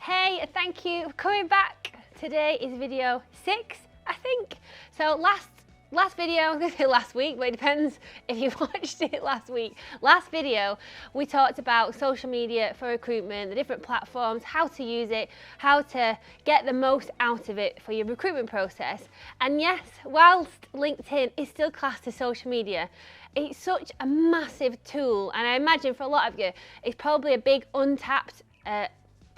Hey, thank you for coming back. Today is video 6, I think. So last video, I'm going to say last week, but it depends if you watched it last week. Last video, we talked about social media for recruitment, the different platforms, how to use it, how to get the most out of it for your recruitment process. And yes, whilst LinkedIn is still classed as social media, it's such a massive tool. And I imagine for a lot of you, it's probably a big untapped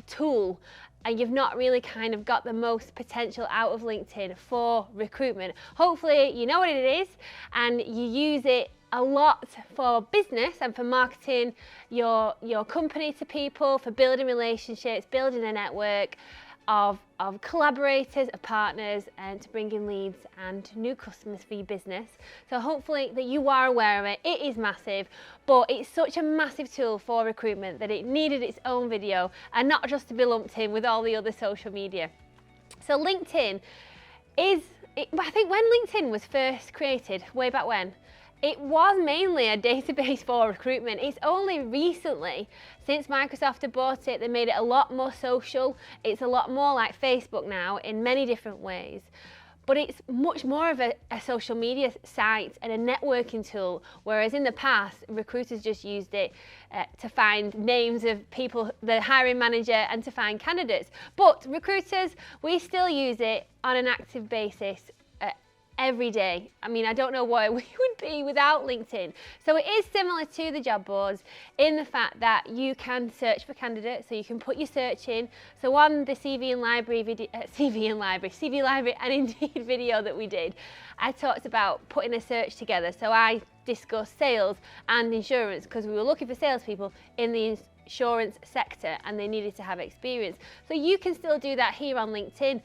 tool, and you've not really kind of got the most potential out of LinkedIn for recruitment. Hopefully you know what it is and you use it a lot for business and for marketing your company to people, for building relationships, building a network of collaborators, of partners, and to bring in leads and new customers for your business. So hopefully that you are aware of it. It is massive, but it's such a massive tool for recruitment that it needed its own video and not just to be lumped in with all the other social media. So LinkedIn I think when LinkedIn was first created, way back when, it was mainly a database for recruitment. It's only recently, since Microsoft have bought it, they made it a lot more social. It's a lot more like Facebook now in many different ways. But it's much more of a social media site and a networking tool, whereas in the past, recruiters just used it to find names of people, the hiring manager, and to find candidates. But recruiters, we still use it on an active basis every day. I mean, I don't know where we would be without LinkedIn. So it is similar to the job boards in the fact that you can search for candidates, so you can put your search in. So on the CV Library and Indeed video that we did, I talked about putting a search together. So I discussed sales and insurance because we were looking for salespeople in the insurance sector and they needed to have experience. So you can still do that here on LinkedIn,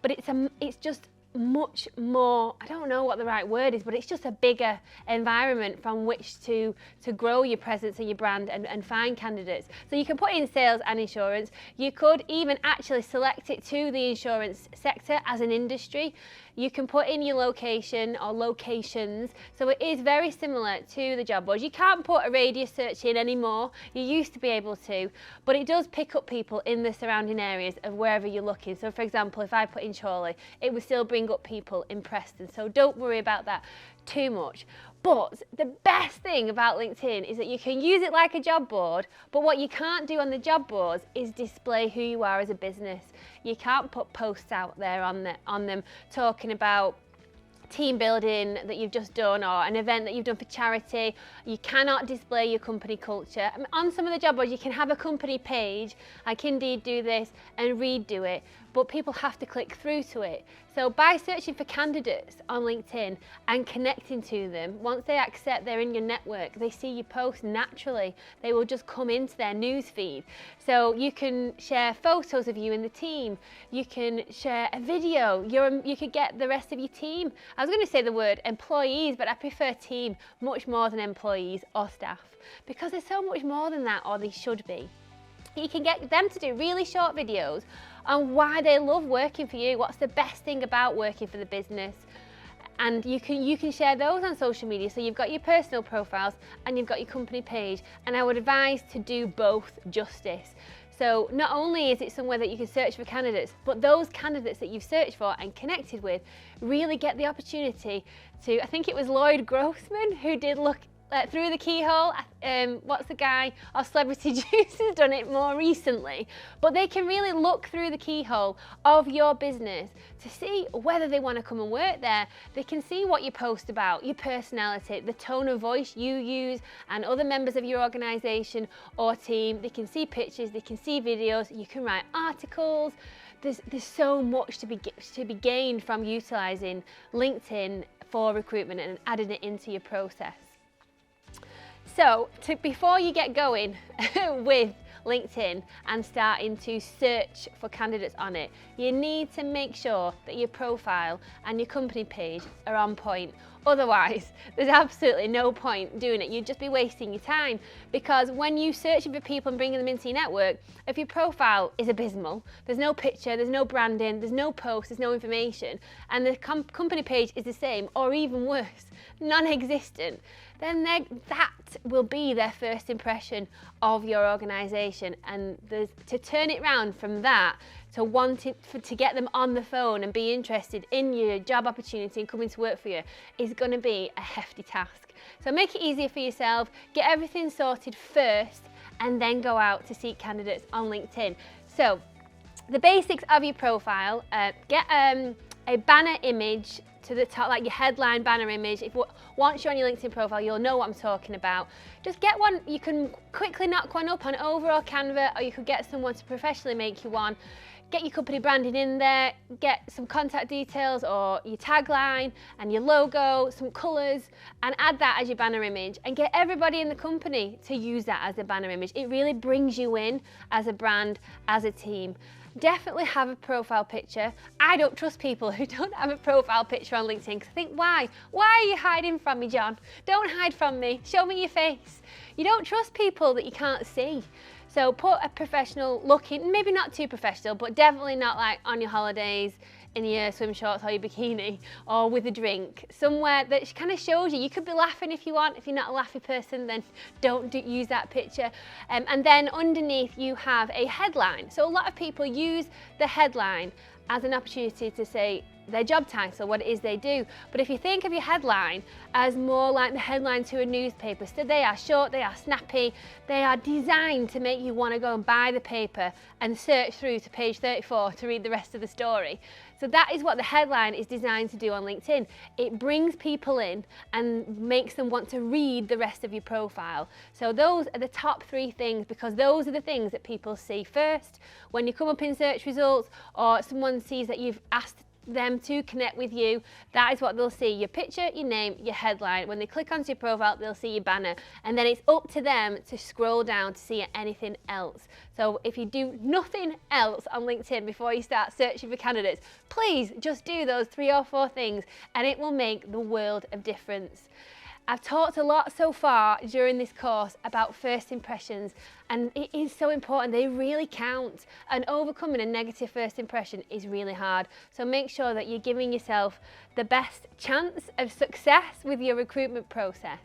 but it's just much more, I don't know what the right word is, but it's just a bigger environment from which to grow your presence and your brand and find candidates. So you can put in sales and insurance. You could even actually select it to the insurance sector as an industry. You can put in your location or locations. So it is very similar to the job boards. You can't put a radius search in anymore. You used to be able to, but it does pick up people in the surrounding areas of wherever you're looking. So for example, if I put in Chorley, it would still bring up people in Preston. So don't worry about that too much. But the best thing about LinkedIn is that you can use it like a job board, but what you can't do on the job boards is display who you are as a business. You can't put posts out there on them talking about team building that you've just done or an event that you've done for charity. You cannot display your company culture. I mean, on some of the job boards you can have a company page, like Indeed do this, and Reed do it, but people have to click through to it. So by searching for candidates on LinkedIn and connecting to them, once they accept they're in your network, they see your post naturally. They will just come into their news feed. So you can share photos of you and the team. You can share a video. You could get the rest of your team. I was going to say the word employees, but I prefer team much more than employees or staff, because there's so much more than that, or they should be. You can get them to do really short videos on why they love working for you, what's the best thing about working for the business, and you can share those on social media. So you've got your personal profiles and you've got your company page, and I would advise to do both justice. So not only is it somewhere that you can search for candidates, but those candidates that you've searched for and connected with really get the opportunity to, I think it was Lloyd Grossman who did look through the keyhole. What's the guy? Or Celebrity Juice has done it more recently. But they can really look through the keyhole of your business to see whether they want to come and work there. They can see what you post about, your personality, the tone of voice you use, and other members of your organisation or team. They can see pictures, they can see videos, you can write articles. There's so much to be gained from utilising LinkedIn for recruitment and adding it into your process. So before you get going with LinkedIn and starting to search for candidates on it, you need to make sure that your profile and your company page are on point. Otherwise, there's absolutely no point doing it. You'd just be wasting your time, because when you're searching for people and bringing them into your network, if your profile is abysmal, there's no picture, there's no branding, there's no post, there's no information, and the company page is the same or even worse, non-existent, then that will be their first impression of your organisation. And to turn it around from that to wanting to get them on the phone and be interested in your job opportunity and coming to work for you is going to be a hefty task. So make it easier for yourself, get everything sorted first, and then go out to seek candidates on LinkedIn. So the basics of your profile, get a banner image to the top, like your headline banner image. Once you're on your LinkedIn profile, you'll know what I'm talking about. Just get one. You can quickly knock one up on Over or Canva, or you could get someone to professionally make you one. Get your company branding in there, get some contact details or your tagline and your logo, some colours, and add that as your banner image, and get everybody in the company to use that as a banner image. It really brings you in as a brand, as a team. Definitely have a profile picture. I don't trust people who don't have a profile picture on LinkedIn, because I think, why? Why are you hiding from me, John? Don't hide from me. Show me your face. You don't trust people that you can't see. So put a professional looking, maybe not too professional, but definitely not like on your holidays in your swim shorts or your bikini or with a drink, somewhere that kind of shows you. You could be laughing if you want. If you're not a laughy person, then don't use that picture. And then underneath you have a headline. So a lot of people use the headline as an opportunity to say their job title, what it is they do. But if you think of your headline as more like the headline to a newspaper, so they are short, they are snappy, they are designed to make you want to go and buy the paper and search through to page 34 to read the rest of the story. So that is what the headline is designed to do on LinkedIn. It brings people in and makes them want to read the rest of your profile. So those are the top 3 things, because those are the things that people see first. When you come up in search results, or someone sees that you've asked them to connect with you, that is what they'll see: your picture, your name, your headline. When they click onto your profile, they'll see your banner, and then it's up to them to scroll down to see anything else. So if you do nothing else on LinkedIn before you start searching for candidates, please just do those 3 or 4 things, and it will make the world of difference. I've talked a lot so far during this course about first impressions, and it is so important. They really count, and overcoming a negative first impression is really hard. So make sure that you're giving yourself the best chance of success with your recruitment process.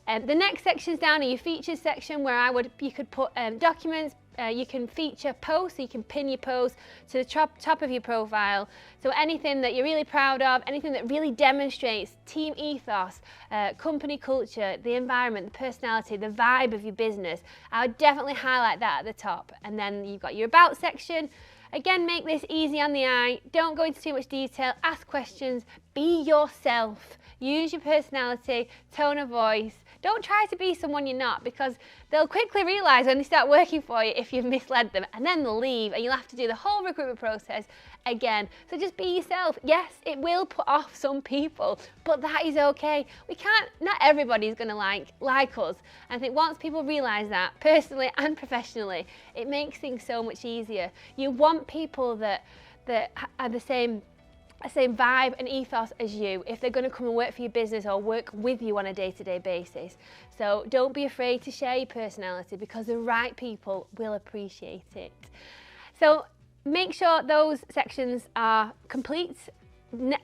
The next section's down in your features section, where you could put documents. You can feature posts, so you can pin your post to the top of your profile. So anything that you're really proud of, anything that really demonstrates team ethos, company culture, the environment, the personality, the vibe of your business, I would definitely highlight that at the top. And then you've got your about section. Again, make this easy on the eye. Don't go into too much detail. Ask questions. Be yourself. Use your personality, tone of voice. Don't try to be someone you're not, because they'll quickly realise when they start working for you if you've misled them, and then they'll leave and you'll have to do the whole recruitment process again. So just be yourself. Yes, it will put off some people, but that is okay. Not everybody's going to like us. And I think once people realise that, personally and professionally, it makes things so much easier. You want people that are the same vibe and ethos as you if they're going to come and work for your business or work with you on a day-to-day basis. So don't be afraid to share your personality, because the right people will appreciate it. So make sure those sections are complete.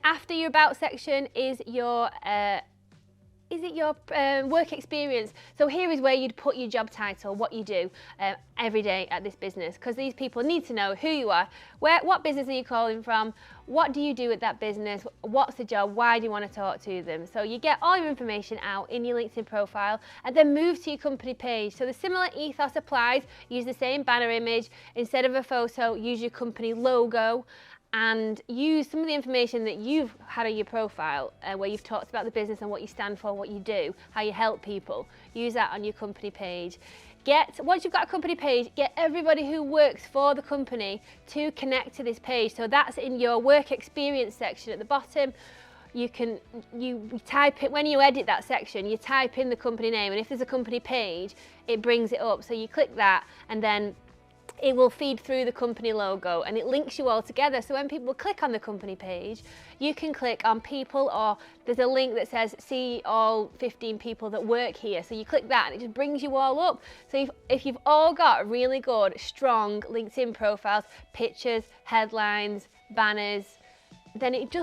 After your about section is your work experience. So here is where you'd put your job title, what you do every day at this business, because these people need to know who you are, what business are you calling from, what do you do at that business, what's the job, why do you want to talk to them. So you get all your information out in your LinkedIn profile, and then move to your company page. So the similar ethos applies. Use the same banner image. Instead of a photo, use your company logo, and use some of the information that you've had on your profile, where you've talked about the business and what you stand for, what you do, how you help people. Use that on your company page. Once you've got a company page, get everybody who works for the company to connect to this page. So that's in your work experience section at the bottom. You type it, when you edit that section, you type in the company name, and if there's a company page, it brings it up. So you click that, and then it will feed through the company logo, and it links you all together. So when people click on the company page, you can click on people, or there's a link that says see all 15 people that work here. So you click that and it just brings you all up. So if you've all got really good, strong LinkedIn profiles, pictures, headlines, banners, then it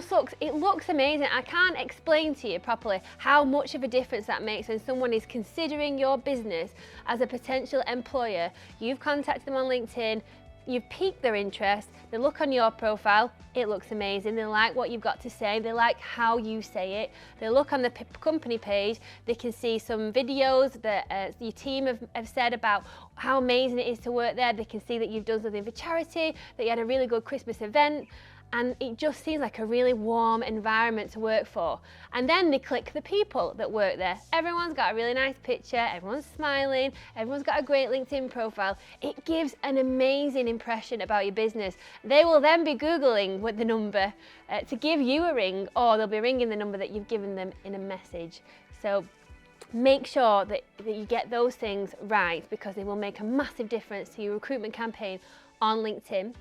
looks amazing. I can't explain to you properly how much of a difference that makes when someone is considering your business as a potential employer. You've contacted them on LinkedIn, you've piqued their interest, they look on your profile, it looks amazing, they like what you've got to say, they like how you say it, they look on the company page, they can see some videos that your team have said about how amazing it is to work there, they can see that you've done something for charity, that you had a really good Christmas event, and it just seems like a really warm environment to work for. And then they click the people that work there. Everyone's got a really nice picture, everyone's smiling, everyone's got a great LinkedIn profile. It gives an amazing impression about your business. They will then be Googling with the number to give you a ring, or they'll be ringing the number that you've given them in a message. So make sure that you get those things right, because they will make a massive difference to your recruitment campaign on LinkedIn.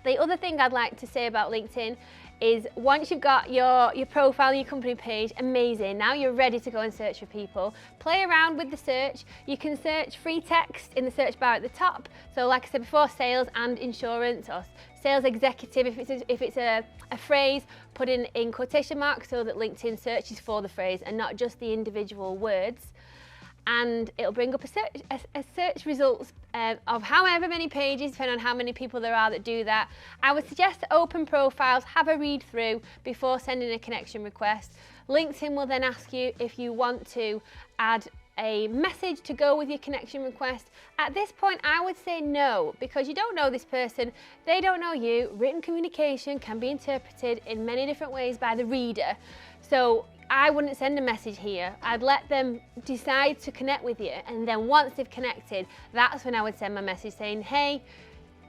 The other thing I'd like to say about LinkedIn is once you've got your profile, your company page, amazing. Now you're ready to go and search for people. Play around with the search. You can search free text in the search bar at the top. So like I said before, sales and insurance, or sales executive. If it's a phrase, put in quotation marks so that LinkedIn searches for the phrase and not just the individual words. And it'll bring up a search results of however many pages, depending on how many people there are that do that. I would suggest to open profiles, have a read through before sending a connection request. LinkedIn will then ask you if you want to add a message to go with your connection request. At this point, I would say no, because you don't know this person, they don't know you. Written communication can be interpreted in many different ways by the reader. So I wouldn't send a message here. I'd let them decide to connect with you, and then once they've connected, that's when I would send my message saying, hey,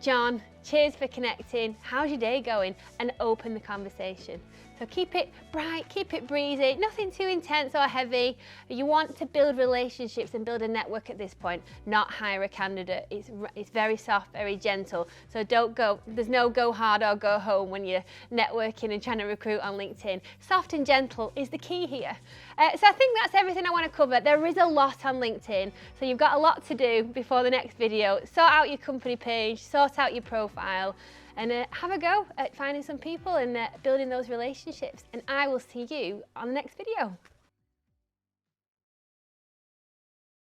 John, cheers for connecting, how's your day going? And open the conversation. So keep it bright, keep it breezy, nothing too intense or heavy. You want to build relationships and build a network at this point, not hire a candidate. It's very soft, very gentle. So there's no go hard or go home when you're networking and trying to recruit on LinkedIn. Soft and gentle is the key here. So I think that's everything I want to cover. There is a lot on LinkedIn, so you've got a lot to do before the next video. Sort out your company page, sort out your profile, and have a go at finding some people and building those relationships. And I will see you on the next video.